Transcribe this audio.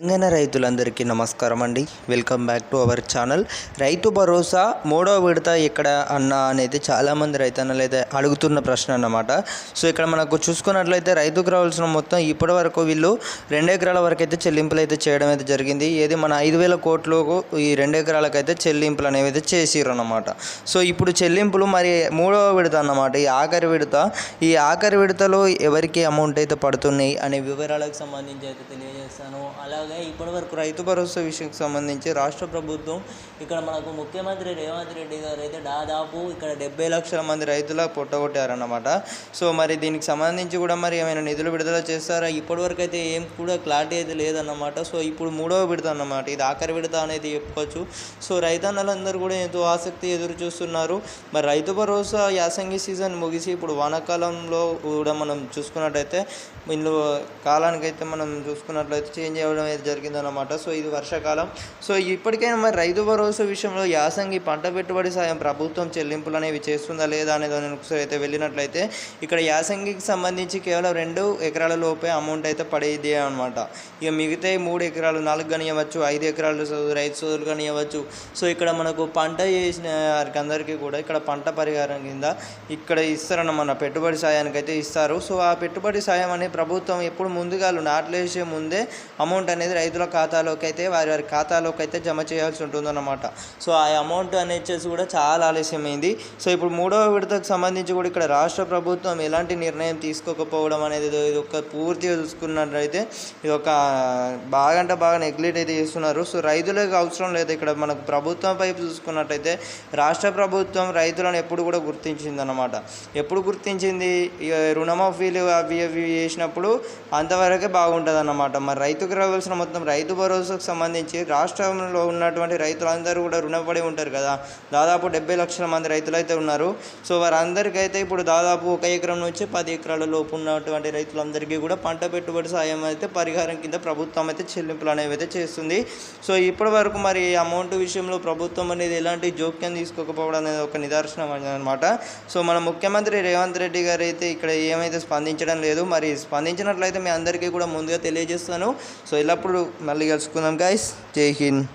తెలంగాణ రైతులందరికీ నమస్కారం అండి. Welcome back to our channel. Rythu Bharosa మూడో విడత ఎక్కడ అన్నా అనేది చాలామంది రైతన్నలు అయితే అడుగుతున్న ప్రశ్న అన్నమాట. సో ఇక్కడ మనకు చూసుకున్నట్లయితే రైతుకు రావాల్సిన మొత్తం ఇప్పటి వరకు వీళ్ళు 2 ఎకరాల వరకు అయితే చెల్లింపులు అయితే చేయడం అయితే జరిగింది. ఏది మన 5,000 కోట్లకు ఈ 2 ఎకరాలకైతే చెల్లింపులు అనేవి అయితే చేసిర్రు అన్నమాట. సో ఇప్పుడు చెల్లింపులు మరి మూడవ విడత అన్నమాట. ఈ ఆఖరి విడతలో ఎవరికి అమౌంట్ అయితే పడుతున్నాయి అనే వివరాలకు సంబంధించి అయితే తెలియజేస్తాను. అలాగే ఇప్పటివరకు రైతు భరోసా విషయానికి సంబంధించి రాష్ట్ర ప్రభుత్వం ఇక్కడ మనకు ముఖ్యమంత్రి రేవంత్ రెడ్డి గారు అయితే దాదాపు ఇక్కడ 70 లక్షల మంది రైతులకు పొట్టగొట్టారన్నమాట. సో మరి దీనికి సంబంధించి కూడా మరి ఏమైనా నిధులు విడుదల చేస్తారా? ఇప్పటివరకు అయితే ఏం కూడా క్లారిటీ అయితే లేదన్నమాట. సో ఇప్పుడు మూడవ విడత అన్నమాట, ఇది ఆఖరి విడత అనేది చెప్పుకోవచ్చు. సో రైతన్నలందరూ కూడా ఎంతో ఆసక్తి ఎదురు చూస్తున్నారు. మరి రైతు భరోసా యాసంగి సీజన్ ముగిసి ఇప్పుడు వానాకాలంలో కూడా మనం చూసుకున్నట్టయితే ఇందులో కాలానికైతే మనం చూసుకున్నట్లయితే చేంజ్ అవ్వడం అయితే జరిగిందన్నమాట. సో ఇది వర్షాకాలం. సో ఇప్పటికైనా మరి రైతు భరోసా విషయంలో యాసంగి పంట పెట్టుబడి సాయం ప్రభుత్వం చెల్లింపులు అనేవి చేస్తుందా లేదా అనేది ఒకసారి అయితే వెళ్ళినట్లయితే ఇక్కడ యాసంగికి సంబంధించి కేవలం 2 ఎకరాల లోపే అమౌంట్ అయితే పడేది అనమాట. ఇక మిగతా 3 ఎకరాలు 4 కానివ్వచ్చు, 5 ఎకరాలు రైతు సోదరులు కానివ్వచ్చు. సో ఇక్కడ మనకు పంట చేసిన వారికి అందరికీ కూడా ఇక్కడ పంట పరిహారం కింద ఇక్కడ ఇస్తారన్నమాట, పెట్టుబడి సాయానికి అయితే ఇస్తారు. సో ఆ పెట్టుబడి సాయం అనేది ప్రభుత్వం ఎప్పుడు ముందుగా నాట్లేసే ముందే అమౌంట్ అనేది రైతుల ఖాతాలోకి అయితే వారి ఖాతాలోకి అయితే జమ చేయాల్సి ఉంటుందన్నమాట. సో ఆ అమౌంట్ అనేది కూడా చాలా ఆలస్యమైంది. సో ఇప్పుడు మూడవ విడతకు సంబంధించి కూడా ఇక్కడ రాష్ట్ర ప్రభుత్వం ఎలాంటి నిర్ణయం తీసుకోకపోవడం అనేది ఇది ఒక పూర్తిగా చూసుకున్నట్లయితే ఇది ఒక బాగా నెగ్లెక్ట్ అయితే చేస్తున్నారు. సో రైతులకు అవసరం లేదు. ఇక్కడ మనకు ప్రభుత్వం వైపు చూసుకున్నట్టయితే రాష్ట్ర ప్రభుత్వం రైతులను ఎప్పుడు కూడా గుర్తించిందన్నమాట. ఎప్పుడు గుర్తించింది? రుణమాఫీలు అవి చేసినప్పుడు అంతవరకే బాగుంటుంది అన్నమాట. మరి రైతుకు రావాల్సిన మొత్తం రైతు భరోసాకు సంబంధించి రాష్ట్రంలో ఉన్నటువంటి రైతులందరూ కూడా రుణపడి ఉంటారు కదా. దాదాపు 70 లక్షల మంది రైతులు అయితే ఉన్నారు. సో వారందరికైతే ఇప్పుడు దాదాపు 1 ఎకరం నుంచి 10 ఎకరాల లోపు ఉన్నటువంటి రైతులందరికీ కూడా పంట పెట్టుబడి సాయం అయితే పరిహారం కింద ప్రభుత్వం అయితే చెల్లింపులు అనేవి అయితే చేస్తుంది. సో ఇప్పటి వరకు మరి అమౌంట్ విషయంలో ప్రభుత్వం అనేది ఎలాంటి జోక్యం తీసుకోకపోవడం అనేది ఒక నిదర్శనం అనమాట. సో మన ముఖ్యమంత్రి రేవంత్ రెడ్డి గారు అయితే ఇక్కడ ఏమైతే స్పందించడం లేదు. మరి స్పందించినట్లయితే మీ అందరికీ కూడా ముందుగా తెలియజేస్తాను. సో ఎల్లప్పుడు మళ్ళీ కలుసుకుందాం గైస్. జై హింద్.